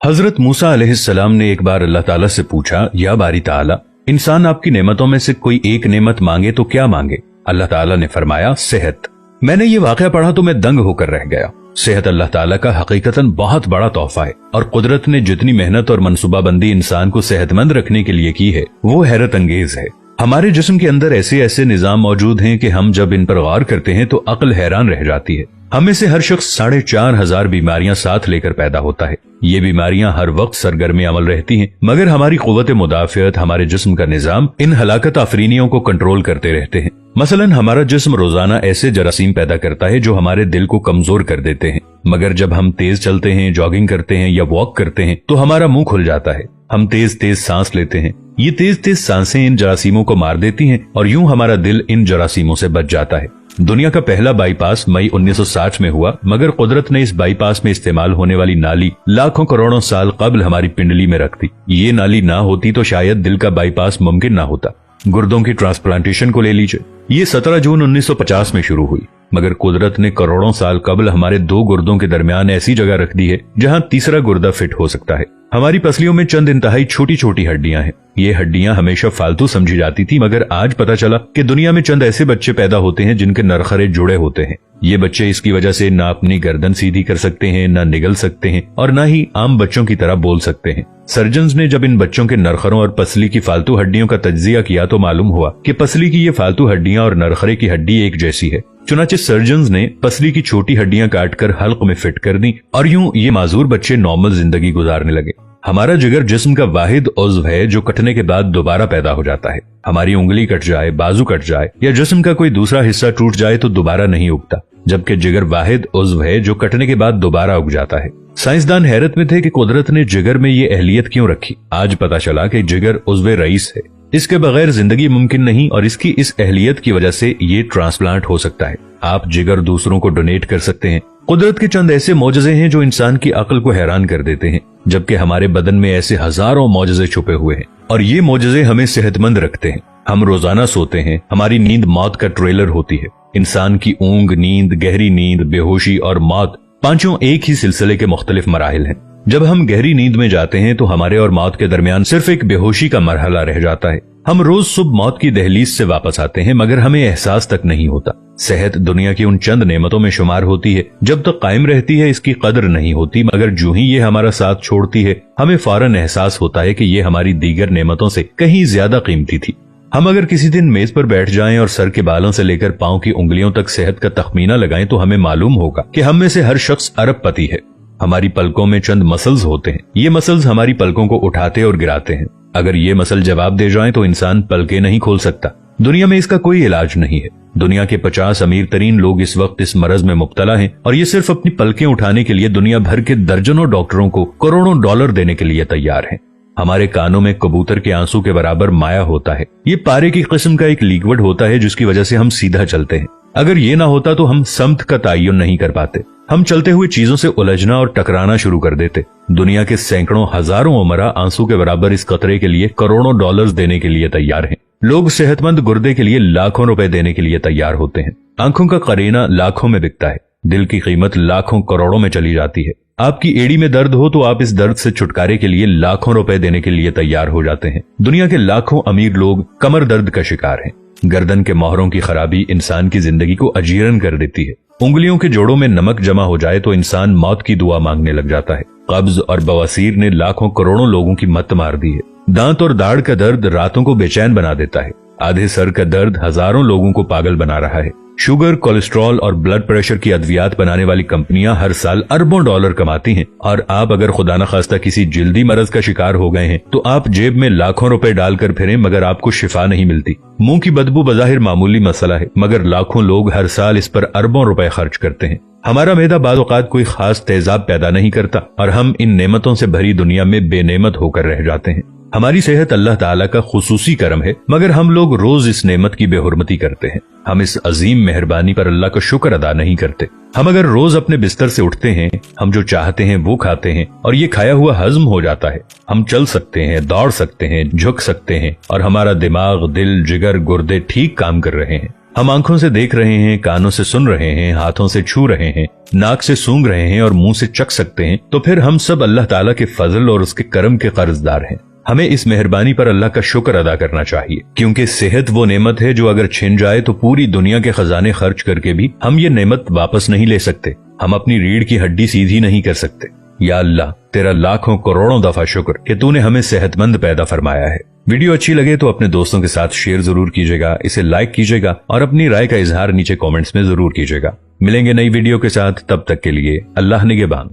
हजरत मूसा अलैहिस्सलाम ने एक बार अल्लाह ताला से पूछा, या बारी ताला, इंसान आपकी नेमतों में से कोई एक नेमत मांगे तो क्या मांगे? अल्लाह ताला ने फरमाया, सेहत। मैंने ये वाकया पढ़ा तो मैं दंग होकर रह गया। सेहत अल्लाह ताला का हकीकतन बहुत बड़ा तोहफा है और कुदरत ने जितनी मेहनत और मनसूबाबंदी इंसान को सेहतमंद रखने के लिए की है वो हैरत अंगेज है। हमारे जिस्म के अंदर ऐसे ऐसे निजाम मौजूद हैं कि हम जब इन पर गौर करते हैं तो अक्ल हैरान रह जाती है। हम में से हर शख्स 4,500 बीमारियां साथ लेकर पैदा होता है। ये बीमारियां हर वक्त सरगर्म अमल रहती हैं, मगर हमारी कुव्वत मुदाफियत, हमारे जिस्म का निजाम इन हलाकत आफरीनियों को कंट्रोल करते रहते हैं। मसलन हमारा जिस्म रोजाना ऐसे जरासीम पैदा करता है जो हमारे दिल को कमजोर कर देते हैं, मगर जब हम तेज चलते हैं, जॉगिंग करते हैं या वॉक करते हैं तो हमारा मुंह खुल जाता है। हम तेज तेज सांस लेते हैं, ये तेज तेज सांसें इन जरासीमों को मार देती हैं और यूं हमारा दिल इन जरासीमों से बच जाता है। दुनिया का पहला बाईपास मई 1960 में हुआ, मगर कुदरत ने इस बाईपास में इस्तेमाल होने वाली नाली लाखों करोड़ों साल कबल हमारी पिंडली में रख दी। ये नाली ना होती तो शायद दिल का बाईपास मुमकिन ना होता। गुर्दों की ट्रांसप्लांटेशन को ले लीजिए, ये 17 जून 1950 में शुरू हुई, मगर कुदरत ने करोड़ों साल कबल हमारे दो गुर्दों के दरमियान ऐसी जगह रख दी है जहां तीसरा गुर्दा फिट हो सकता है। हमारी पसलियों में चंद इंतहाई छोटी छोटी हड्डियां हैं। ये हड्डियां हमेशा फालतू समझी जाती थी, मगर आज पता चला कि दुनिया में चंद ऐसे बच्चे पैदा होते हैं जिनके नरखरे जुड़े होते हैं। ये बच्चे इसकी वजह से ना अपनी गर्दन सीधी कर सकते हैं, ना निगल सकते हैं और ना ही आम बच्चों की तरह बोल सकते हैं। सर्जन्स ने जब इन बच्चों के नरखरों और पसली की फालतू हड्डियों का तज्जिया किया तो मालूम हुआ कि पसली की ये फालतू हड्डियां और नरखरे की हड्डी एक जैसी है। चुनाचे सर्जन्स ने पसली की छोटी हड्डियां काटकर हल्क में फिट कर दी और यूं ये माजूर बच्चे नॉर्मल जिंदगी गुजारने लगे। हमारा जिगर जिस्म का वाहिद उज़्व है जो कटने के बाद दोबारा पैदा हो जाता है। हमारी उंगली कट जाए, बाजू कट जाए या जिस्म का कोई दूसरा हिस्सा टूट जाए तो दोबारा नहीं उगता, जबकि जिगर वाहिद उज़्व है जो कटने के बाद दोबारा उग जाता है। साइंसदान हैरत में थे कि कुदरत ने जिगर में ये अहलियत क्यों रखी। आज पता चला कि जिगर उज़्व रईस है, इसके बगैर जिंदगी मुमकिन नहीं और इसकी इस अहलियत की वजह से ये ट्रांसप्लांट हो सकता है। आप जिगर दूसरों को डोनेट कर सकते हैं। कुदरत के चंद ऐसे मौजज़े हैं जो इंसान की अक्ल को हैरान कर देते हैं, जबकि हमारे बदन में ऐसे हजारों मौजज़े छुपे हुए हैं और ये मौजज़े हमें सेहतमंद रखते हैं। हम रोजाना सोते हैं, हमारी नींद मौत का ट्रेलर होती है। इंसान की ऊंग, नींद, गहरी नींद, बेहोशी और मौत, पांचों एक ही सिलसिले के मुख्तलिफ मराहिल हैं। जब हम गहरी नींद में जाते हैं तो हमारे और मौत के दरमियान सिर्फ एक बेहोशी का मरहला रह जाता है। हम रोज सुबह मौत की दहलीज से वापस आते हैं, मगर हमें एहसास तक नहीं होता। सेहत दुनिया की उन चंद नेमतों में शुमार होती है जब तक कायम रहती है इसकी कदर नहीं होती, मगर जो ही ये हमारा साथ छोड़ती है हमें फौरन एहसास होता है कि ये हमारी दीगर नेमतों से कहीं ज्यादा कीमती थी। हम अगर किसी दिन मेज पर बैठ जाएं और सर के बालों से लेकर पांव की उंगलियों तक सेहत का तखमीना लगाएं तो हमें मालूम होगा कि हम में से हर शख्स अरबपति है। हमारी पलकों में चंद मसल्स होते हैं, ये मसल्स हमारी पलकों को उठाते और गिराते हैं। अगर ये मसल जवाब दे जाएं तो इंसान पलकें नहीं खोल सकता। दुनिया में इसका कोई इलाज नहीं है। दुनिया के 50 अमीर तरीन लोग इस वक्त इस मरज में मुब्तला हैं और ये सिर्फ अपनी पलकें उठाने के लिए दुनिया भर के दर्जनों डॉक्टरों को करोड़ों डॉलर देने के लिए तैयार हैं। हमारे कानों में कबूतर के आंसू के बराबर माया होता है। ये पारे की किस्म का एक लिक्विड होता है जिसकी वजह से हम सीधा चलते हैं। अगर ये ना होता तो हम समत का तयन नहीं कर पाते। हम चलते हुए चीजों से उलझना और टकराना शुरू कर देते। दुनिया के सैकड़ों हजारों उमरा आंसू के बराबर इस कतरे के लिए करोड़ों डॉलर्स देने के लिए तैयार हैं। लोग सेहतमंद गुर्दे के लिए लाखों रुपए देने के लिए तैयार होते हैं। आंखों का करीना लाखों में बिकता है। दिल की कीमत लाखों करोड़ों में चली जाती है। आपकी एड़ी में दर्द हो तो आप इस दर्द से छुटकारे के लिए लाखों रुपए देने के लिए तैयार हो जाते हैं। दुनिया के लाखों अमीर लोग कमर दर्द का शिकार हैं। गर्दन के मोहरों की खराबी इंसान की जिंदगी को अजीरन कर देती है। उंगलियों के जोड़ों में नमक जमा हो जाए तो इंसान मौत की दुआ मांगने लग जाता है। कब्ज और बवासीर ने लाखों करोड़ों लोगों की मत मार दी है। दांत और दाढ़ का दर्द रातों को बेचैन बना देता है। आधे सर का दर्द हजारों लोगों को पागल बना रहा है। शुगर, कोलेस्ट्रॉल और ब्लड प्रेशर की अद्वियात बनाने वाली कंपनियां हर साल अरबों डॉलर कमाती हैं और आप अगर खुदा न खास्ता किसी जिल्दी मरज का शिकार हो गए हैं तो आप जेब में लाखों रुपए डालकर फिरें मगर आपको शिफा नहीं मिलती। मुंह की बदबू बज़ाहिर मामूली मसला है, मगर लाखों लोग हर साल इस पर अरबों रुपए खर्च करते हैं। हमारा मैदा बाज़ औक़ात कोई खास तेजाब पैदा नहीं करता और हम इन नेमतों से भरी दुनिया में बेनेमत होकर रह जाते हैं। हमारी सेहत अल्लाह ताला का खुसूसी करम है, मगर हम लोग रोज इस नेमत की बेहुरमती करते हैं। हम इस अजीम मेहरबानी पर अल्लाह का शुक्र अदा नहीं करते। हम अगर रोज अपने बिस्तर से उठते हैं, हम जो चाहते हैं वो खाते हैं और ये खाया हुआ हजम हो जाता है। हम चल सकते हैं, दौड़ सकते हैं, झुक सकते हैं और हमारा दिमाग, दिल, जिगर, गुर्दे ठीक काम कर रहे हैं। हम आंखों से देख रहे हैं, कानों से सुन रहे हैं, हाथों से छू रहे हैं, नाक से सूंघ रहे हैं और मुंह से चख सकते हैं, तो फिर हम सब अल्लाह ताला के फजल और उसके करम के कर्जदार हैं। हमें इस मेहरबानी पर अल्लाह का शुक्र अदा करना चाहिए, क्योंकि सेहत वो नेमत है जो अगर छिन जाए तो पूरी दुनिया के खजाने खर्च करके भी हम ये नेमत वापस नहीं ले सकते। हम अपनी रीढ़ की हड्डी सीधी नहीं कर सकते। या अल्लाह, तेरा लाखों करोड़ों दफा शुक्र कि तूने हमें सेहतमंद पैदा फरमाया है। वीडियो अच्छी लगे तो अपने दोस्तों के साथ शेयर जरूर कीजिएगा, इसे लाइक कीजिएगा और अपनी राय का इजहार नीचे कमेंट्स में जरूर कीजिएगा। मिलेंगे नई वीडियो के साथ, तब तक के लिए अल्लाह निगहबान।